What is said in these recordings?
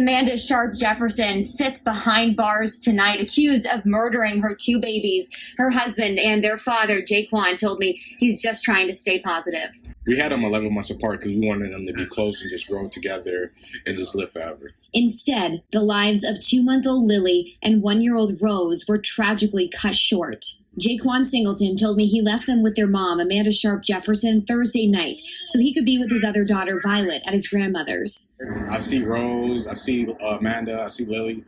Amanda Sharp-Jefferson sits behind bars tonight, accused of murdering her two babies. Her husband and their father, Jaquan, told me he's just trying to stay positive. We had them 11 months apart because we wanted them to be close and just grow together and just live forever. Instead, the lives of 2-month-old Lily and 1-year-old Rose were tragically cut short. Jaquan Singleton told me he left them with their mom, Amanda Sharp-Jefferson, Thursday night, so he could be with his other daughter, Violet, at his grandmother's. I see Rose, I see Amanda, I see Lily.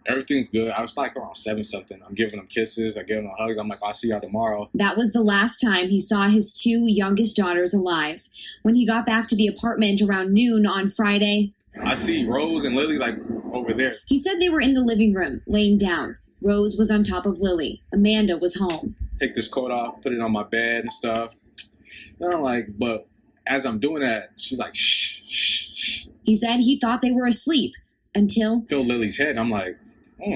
Everything's good. I was like around 7-something. I'm giving them kisses. I give them hugs. I'm like, I'll see y'all tomorrow. That was the last time he saw his 2 youngest daughters alive. When he got back to the apartment around noon on Friday, I see Rose and Lily like over there. He said they were in the living room, laying down. Rose was on top of Lily. Amanda was home. Take this coat off, put it on my bed and stuff. And I'm like, but as I'm doing that, she's like, shh, shh, shh. He said he thought they were asleep until... Feel Lily's head. I'm like,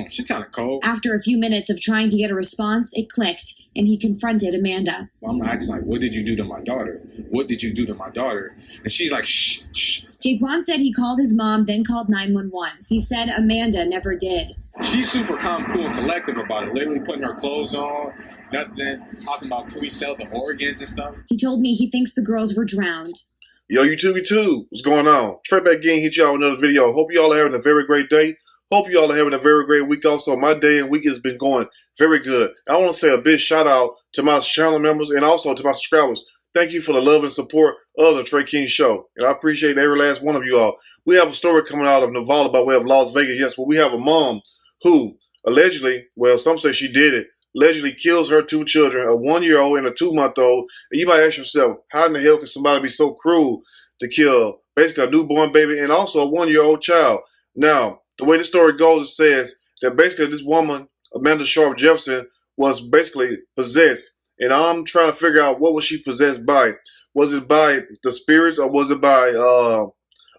she's kind of cold. After a few minutes of trying to get a response, it clicked, and he confronted Amanda. I'm asking, like, what did you do to my daughter? What did you do to my daughter? And she's like, shh, shh. Jaquan said he called his mom, then called 911. He said Amanda never did. She's super calm, cool, and collective about it. Literally putting her clothes on, nothing, talking about can we sell the organs and stuff. He told me he thinks the girls were drowned. Yo, YouTube, what's going on? Trey back again, hit y'all with another video. Hope y'all are having a very great day. Hope you all are having a very great week also. My day and week has been going very good. I want to say a big shout out to my channel members and also to my subscribers. Thank you for the love and support of the Trey King Show. And I appreciate every last one of you all. We have a story coming out of Nevada by way of Las Vegas. Yes, but we have a mom who allegedly, well, some say she did it, allegedly kills her 2 children, a 1-year-old and a 2-month-old. And you might ask yourself, how in the hell can somebody be so cruel to kill basically a newborn baby and also a 1-year-old child? Now, the way the story goes, it says that basically this woman, Amanda Sharp-Jefferson, was basically possessed. And I'm trying to figure out what was she possessed by. Was it by the spirits or was it by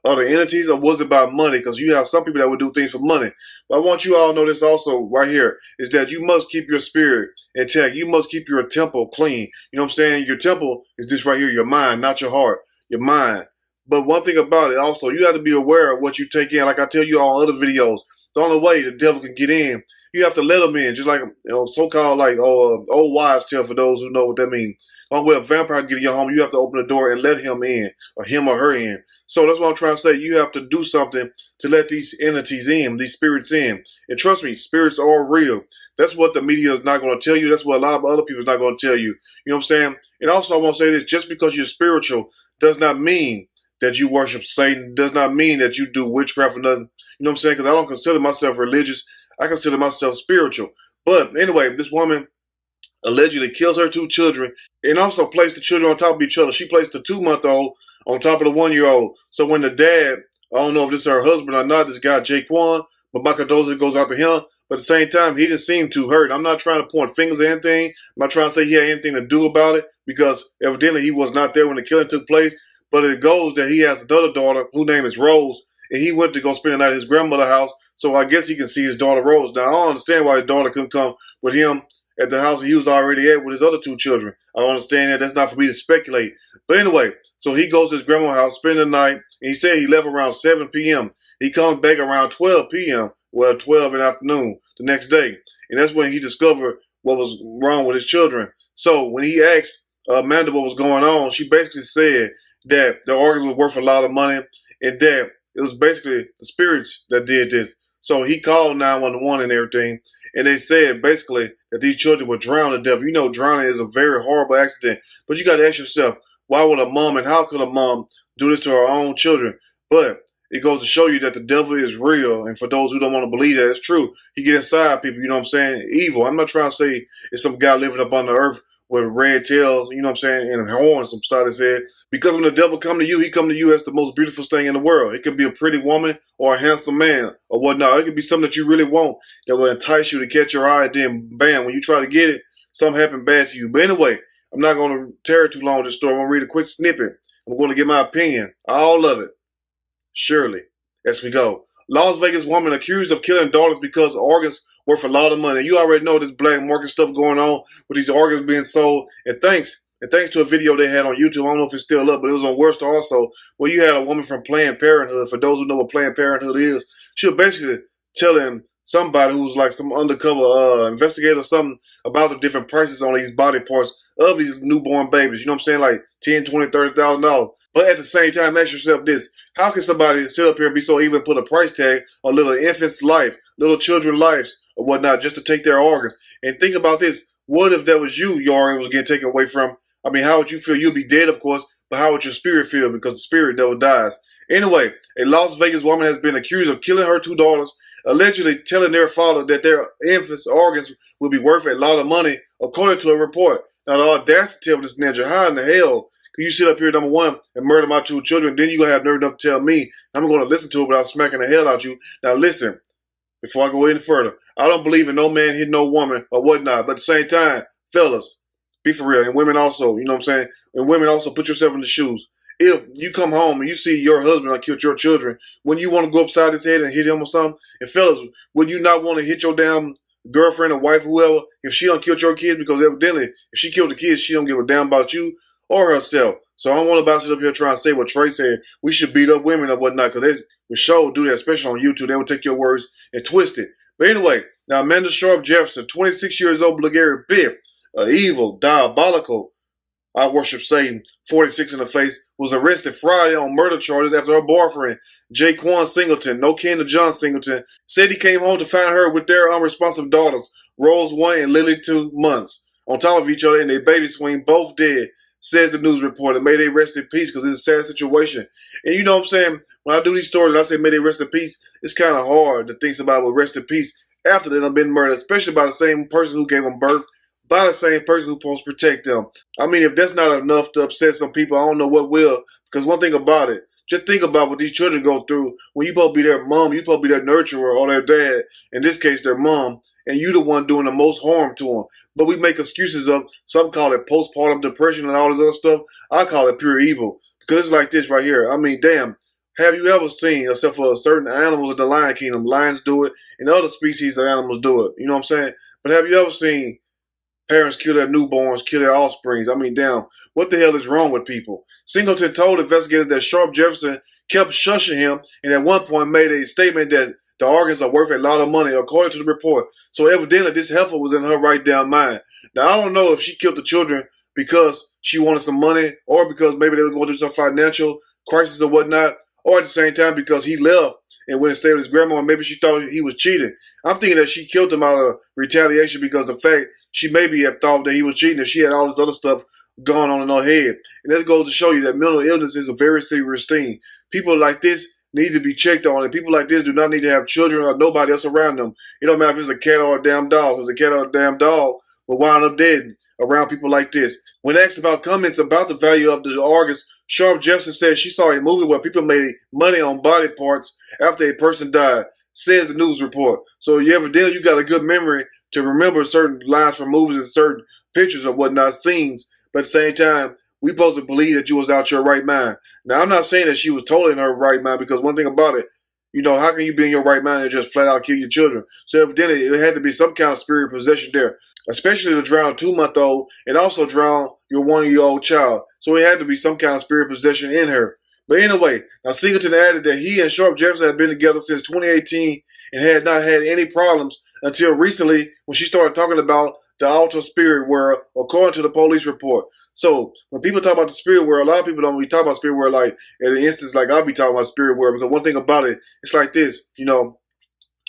other entities or was it by money? Because you have some people that would do things for money. But I want you all to know this also right here is that you must keep your spirit intact. You must keep your temple clean. You know what I'm saying? Your temple is this right here, your mind, not your heart, your mind. But one thing about it also, you have to be aware of what you take in. Like I tell you all in other videos, the only way the devil can get in, you have to let him in. Just like, so-called like old wives tell for those who know what that means. The only way a vampire can get in your home, you have to open the door and let him in, or him or her in. So that's what I'm trying to say. You have to do something to let these entities in, these spirits in. And trust me, spirits are real. That's what the media is not going to tell you. That's what a lot of other people is not going to tell you. You know what I'm saying? And also I want to say this, just because you're spiritual does not mean that you worship Satan, does not mean that you do witchcraft or nothing. You know what I'm saying? Because I don't consider myself religious. I consider myself spiritual. But anyway, this woman allegedly kills her 2 children and also placed the children on top of each other. She placed the 2-month-old on top of the 1-year-old. So when the dad, I don't know if this is her husband or not, this guy Jaquan, but my condolences goes out to him. But at the same time, he didn't seem too hurt. I'm not trying to point fingers at anything. I'm not trying to say he had anything to do about it because evidently he was not there when the killing took place. But it goes that he has another daughter whose name is Rose, and he went to go spend the night at his grandmother's house, so I guess he can see his daughter Rose. Now, I don't understand why his daughter couldn't come with him at the house he was already at with his other 2 children. I don't understand that. That's not for me to speculate. But anyway, so he goes to his grandma's house, spend the night, and he said he left around 7 p.m. He comes back around 12 p.m., well, 12 in the afternoon the next day, and that's when he discovered what was wrong with his children. So when he asked Amanda what was going on, she basically said that the organs were worth a lot of money and that it was basically the spirits that did this. So he called 911 and everything, and they said basically that these children were drowned to death. You know, drowning is a very horrible accident, but you got to ask yourself, why would a mom and how could a mom do this to her own children? But it goes to show you that the devil is real, and for those who don't want to believe that, it's true. He get inside people, you know what I'm saying? Evil. I'm not trying to say it's some guy living up on the earth with red tails, you know what I'm saying, and horns beside his head. Because when the devil come to you, he come to you as the most beautiful thing in the world. It could be a pretty woman or a handsome man or whatnot. It could be something that you really want that will entice you to catch your eye, and then bam, when you try to get it, something happened bad to you. But anyway, I'm not going to tear it too long, this story. I'm going to read a quick snippet. I'm going to give my opinion. All of it. Surely. As we go. Las Vegas woman accused of killing daughters because organs worth a lot of money. You already know this black market stuff going on with these organs being sold. And thanks And thanks to a video they had on YouTube, I don't know if it's still up, but it was on Worcester also, where you had a woman from Planned Parenthood. For those who know what Planned Parenthood is, she was basically telling somebody who's like some undercover investigator or something about the different prices on these body parts of these newborn babies. You know what I'm saying? Like $10, $20, $30,000. But at the same time, ask yourself this. How can somebody sit up here and be so evil and put a price tag on little infants' life, little children's lives or whatnot, just to take their organs? And think about this. What if that was you, your organ was getting taken away from? I mean, how would you feel? You'd be dead, of course, but how would your spirit feel? Because the spirit never dies. Anyway, a Las Vegas woman has been accused of killing her two daughters, allegedly telling their father that their infants' organs would be worth a lot of money, according to a report. Now, the audacity of this ninja, how in the hell can you sit up here, number one, and murder my two children, then you're going to have nerve enough to tell me I'm going to listen to it without smacking the hell out you? Now, listen, before I go any further, I don't believe in no man hitting no woman or whatnot, but at the same time, fellas, be for real, and women also, you know what I'm saying? And women also, put yourself in the shoes. If you come home and you see your husband killed your children, when you want to go upside his head and hit him or something, and fellas, would you not want to hit your damn girlfriend or wife, whoever, if she done killed your kids? Because evidently, if she killed the kids, she don't give a damn about you or herself. So I don't want to sit up here trying to say what Trey said. We should beat up women or whatnot, because they would sure do that, especially on YouTube. They would take your words and twist it. But anyway, now Amanda Sharp-Jefferson, 26 years old, Bulgarian bitch, evil, diabolical, I worship Satan, 46 in the face, was arrested Friday on murder charges after her boyfriend, Jaquan Singleton, no kin to John Singleton, said he came home to find her with their unresponsive daughters, Rose 1 and Lily 2 months, on top of each other in their baby swing, both dead, says the news reporter. May they rest in peace, because it's a sad situation. And you know what I'm saying? When I do these stories and I say may they rest in peace, it's kind of hard to think somebody will rest in peace after they've been murdered, especially by the same person who gave them birth, by the same person who's supposed to protect them. I mean, if that's not enough to upset some people, I don't know what will. Because one thing about it, just think about what these children go through. When you're supposed to be their mom, you're supposed to be their nurturer or their dad, in this case their mom, and you the one doing the most harm to them. But we make excuses of, some call it postpartum depression and all this other stuff. I call it pure evil. Because it's like this right here. I mean, damn, have you ever seen, except for certain animals in the Lion Kingdom, lions do it, and other species of animals do it. You know what I'm saying? But have you ever seen parents kill their newborns, kill their offsprings? I mean, damn, what the hell is wrong with people? Singleton told investigators that Sharp-Jefferson kept shushing him, and at one point made a statement that the organs are worth a lot of money, according to the report. So evidently, this heifer was in her right damn mind. Now, I don't know if she killed the children because she wanted some money, or because maybe they were going through some financial crisis or whatnot, or at the same time because he left and went and stayed with his grandma, and maybe she thought he was cheating. I'm thinking that she killed him out of retaliation because the fact she maybe have thought that he was cheating if she had all this other stuff going on in her head. And that goes to show you that mental illness is a very serious thing. People like this need to be checked on, and people like this do not need to have children or nobody else around them. It don't matter if it's a cat or a damn dog, because a cat or a damn dog will wind up dead around people like this. When asked about comments about the value of the organs, Sharp-Jefferson said she saw a movie where people made money on body parts after a person died, says the news report. So evidently you got a good memory to remember certain lines from movies and certain pictures or whatnot, scenes. But at the same time, we supposed to believe that you was out your right mind. Now, I'm not saying that she was totally in her right mind, because one thing about it, you know, how can you be in your right mind and just flat out kill your children? So evidently it had to be some kind of spirit possession there, especially to drown a 2-month-old and also drown your 1-year-old child. So it had to be some kind of spirit possession in her. But anyway, now Singleton added that he and Sharp-Jefferson had been together since 2018 and had not had any problems until recently when she started talking about the outer spirit world, according to the police report. So when people talk about the spirit world, a lot of people don't really talk about spirit world like in an instance like I'll be talking about spirit world, because one thing about it, it's like this, you know,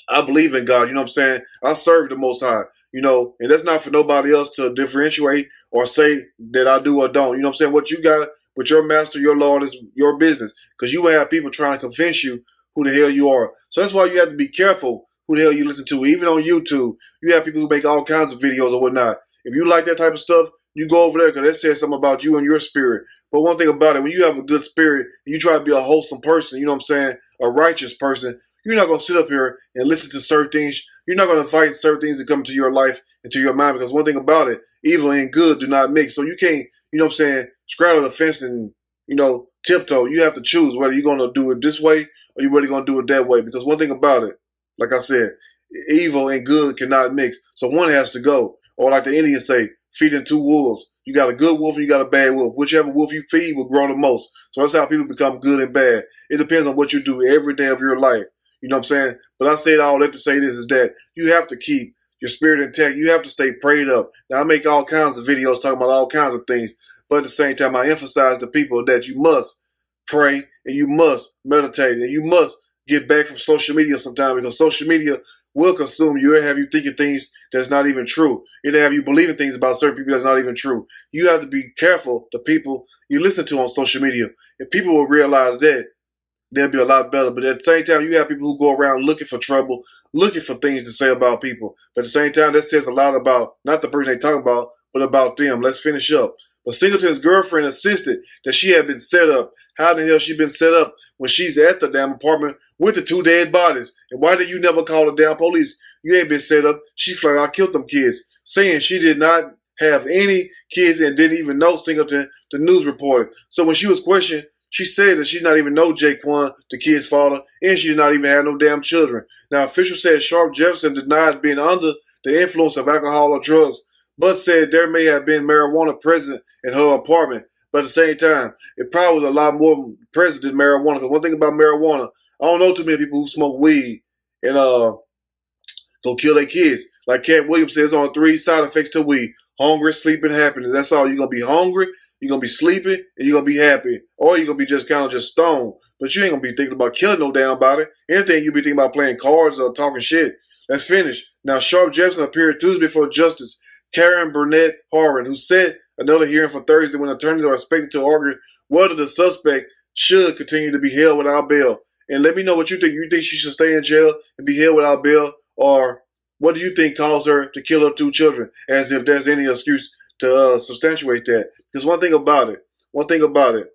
I believe in God, you know what I'm saying? I serve the Most High, you know, and that's not for nobody else to differentiate or say that I do or don't. You know what I'm saying? What you got with your master, your Lord, is your business, because you will have people trying to convince you who the hell you are. So that's why you have to be careful who the hell you listen to. Even on YouTube, you have people who make all kinds of videos or whatnot. If you like that type of stuff, you go over there because that says something about you and your spirit. But one thing about it, when you have a good spirit and you try to be a wholesome person, you know what I'm saying, a righteous person, you're not going to sit up here and listen to certain things. You're not going to fight certain things that come to your life and to your mind, because one thing about it, evil and good do not mix. So you can't, you know what I'm saying, straddle the fence and, you know, tiptoe. You have to choose whether you're going to do it this way or you're really going to do it that way. Because one thing about it, like I said, evil and good cannot mix. So one has to go. Or like the Indians say, feeding two wolves. You got a good wolf and you got a bad wolf. Whichever wolf you feed will grow the most. So that's how people become good and bad. It depends on what you do every day of your life. You know what I'm saying? But I said all that to say this is that you have to keep your spirit intact. You have to stay prayed up. Now, I make all kinds of videos talking about all kinds of things. But at the same time, I emphasize to people that you must pray and you must meditate and you must get back from social media sometime, because social media will consume you. It'll have you thinking things that's not even true. It'll have you believing things about certain people that's not even true. You have to be careful the people you listen to on social media. If people will realize that, they'll be a lot better. But at the same time, you have people who go around looking for trouble, looking for things to say about people. But at the same time, that says a lot about not the person they talk about, but about them. Let's finish up. But Singleton's girlfriend insisted that she had been set up. How the hell she been set up when she's at the damn apartment with the two dead bodies? And why did you never call the damn police? You ain't been set up. She flat out killed them kids, saying she did not have any kids and didn't even know Singleton, the news reporter. So when she was questioned, she said that she did not even know Jaquan, the kid's father, and she did not even have no damn children. Now, officials said Sharp-Jefferson denies being under the influence of alcohol or drugs, but said there may have been marijuana present in her apartment. But at the same time, it probably was a lot more present than marijuana. Because one thing about marijuana, I don't know too many people who smoke weed and go kill their kids. Like Cat Williams says, on 3 side effects to weed: hungry, sleeping, happiness. That's all. You're gonna be hungry, you're gonna be sleeping, and you're gonna be happy, or you're gonna be just kind of just stoned. But you ain't gonna be thinking about killing no damn body. Anything you be thinking about playing cards or talking shit. Let's finish. Now, Sharp-Jefferson appeared Tuesday before Justice Karen Burnett Harvin, who set another hearing for Thursday when attorneys are expected to argue whether the suspect should continue to be held without bail. And let me know what you think. You think she should stay in jail and be held without bail? Or what do you think caused her to kill her 2 children? As if there's any excuse to substantiate that. Because one thing about it,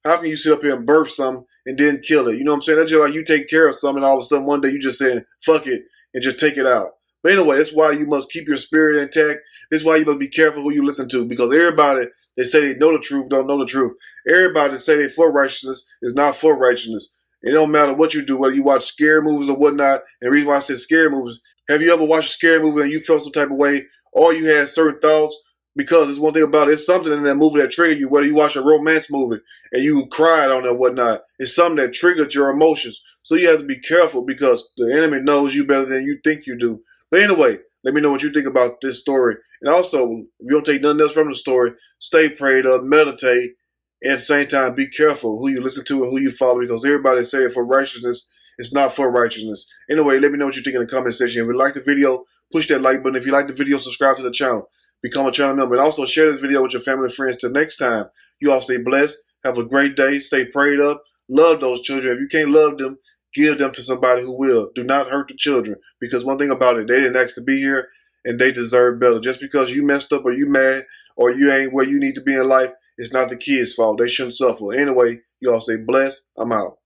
how can you sit up here and birth something and then kill it? You know what I'm saying? That's just like you take care of something and all of a sudden one day you just saying, fuck it, and just take it out. But anyway, that's why you must keep your spirit intact. That's why you must be careful who you listen to, because everybody that say they know the truth don't know the truth. Everybody that say they for righteousness is not for righteousness. It don't matter what you do, whether you watch scary movies or whatnot. And the reason why I said scary movies, have you ever watched a scary movie and you felt some type of way, or you had certain thoughts? Because there's one thing about it, it's something in that movie that triggered you, whether you watch a romance movie and you cried on it or whatnot. It's something that triggered your emotions. So you have to be careful, because the enemy knows you better than you think you do. But anyway, let me know what you think about this story. And also, if you don't take nothing else from the story, stay prayed up, meditate, and at the same time, be careful who you listen to and who you follow, because everybody say it for righteousness. It's not for righteousness. Anyway, let me know what you think in the comment section. If you like the video, push that like button. If you like the video, subscribe to the channel. Become a channel member. And also share this video with your family and friends. Till next time, you all stay blessed. Have a great day. Stay prayed up. Love those children. If you can't love them, give them to somebody who will. Do not hurt the children, because one thing about it, they didn't ask to be here and they deserve better. Just because you messed up or you mad or you ain't where you need to be in life, it's not the kids' fault. They shouldn't suffer. Anyway, you all stay blessed. I'm out.